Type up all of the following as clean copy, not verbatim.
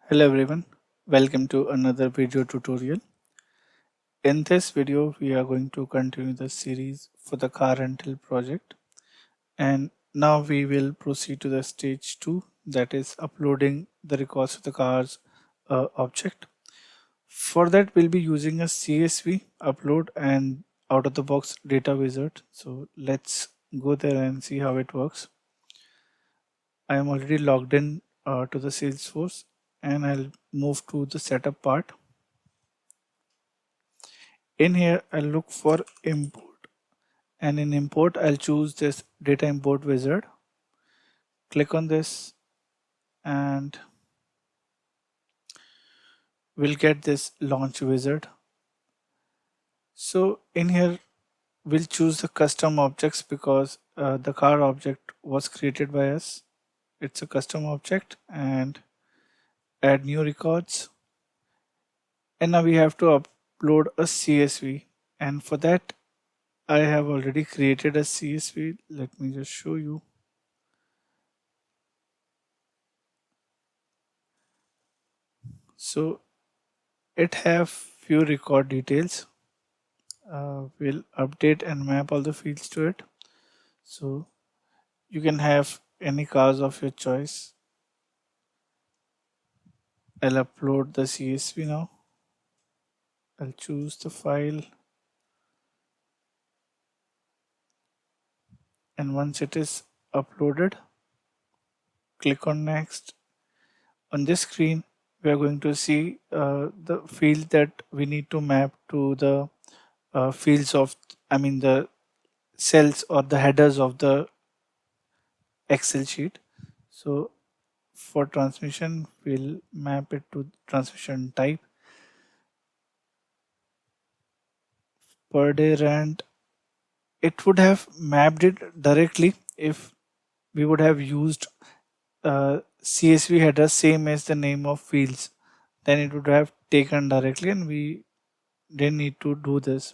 Hello everyone, welcome to another video tutorial. In this video, we are going to continue the series for the car rental project. And now we will proceed to the stage 2, that is uploading the records of the cars object. For that, we'll be using a CSV upload and out of the box data wizard. So let's go there and see how it works. I am already logged in to the Salesforce and I'll move to the setup part. In here, I'll look for import, and in import, I'll choose this data import wizard. Click on this and we'll get this launch wizard. So in here, we'll choose the custom objects because the car object was created by us. It's a custom object, and add new records. And now we have to upload a CSV, and for that I have already created a CSV. Let me just show you. So it have few record details. We'll update and map all the fields to it. So you can have any cars of your choice. I'll upload the CSV now. I'll choose the file. And once it is uploaded, click on next. On this screen, we are going to see the field that we need to map to the fields of, the cells or the headers of the Excel sheet. So for transmission, we'll map it to transmission type. Per day rent, it would have mapped it directly if we would have used CSV header same as the name of fields. Then it would have taken directly and we didn't need to do this.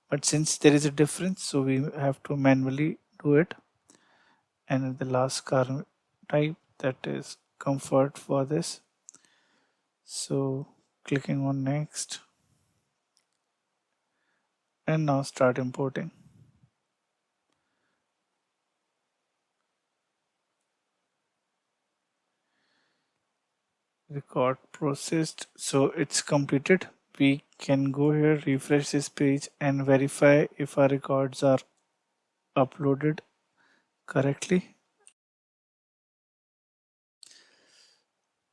But since there is a difference, so we have to manually do it. And the last car type, that is comfort for this. So clicking on next. And now start importing. Record processed, so it's completed. We can go here, refresh this page and verify if our records are uploaded correctly,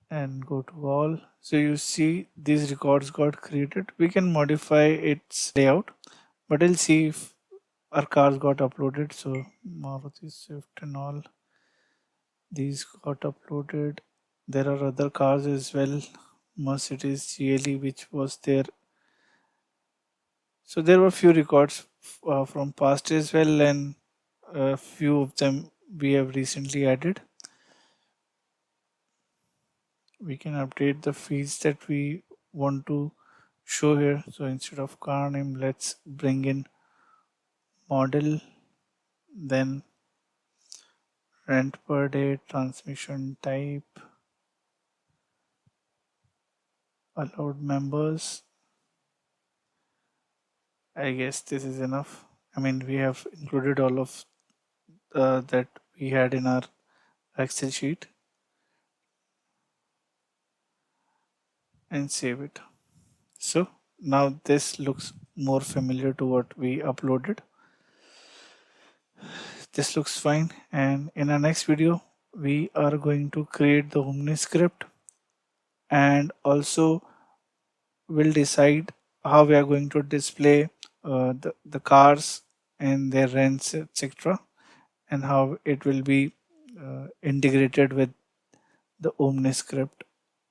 and go to all. So you see these records got created. We can modify its layout, but we'll see if our cars got uploaded. So Maruti Swift and all these got uploaded. There are other cars as well, Mercedes GLE, which was there. So there were few records from past as well, and a few of them we have recently added. We can update the fields that we want to show here. So instead of car name, let's bring in model, then rent per day, transmission type, allowed members. I guess this is enough. We have included all of that we had in our Excel sheet, and save it. So now this looks more familiar to what we uploaded. This looks fine, and in our next video we are going to create the OmniScript, and also we'll decide how we are going to display the cars and their rents, etc., and how it will be integrated with the OmniScript,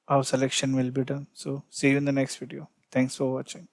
how selection will be done. So see you in the next video. Thanks for watching.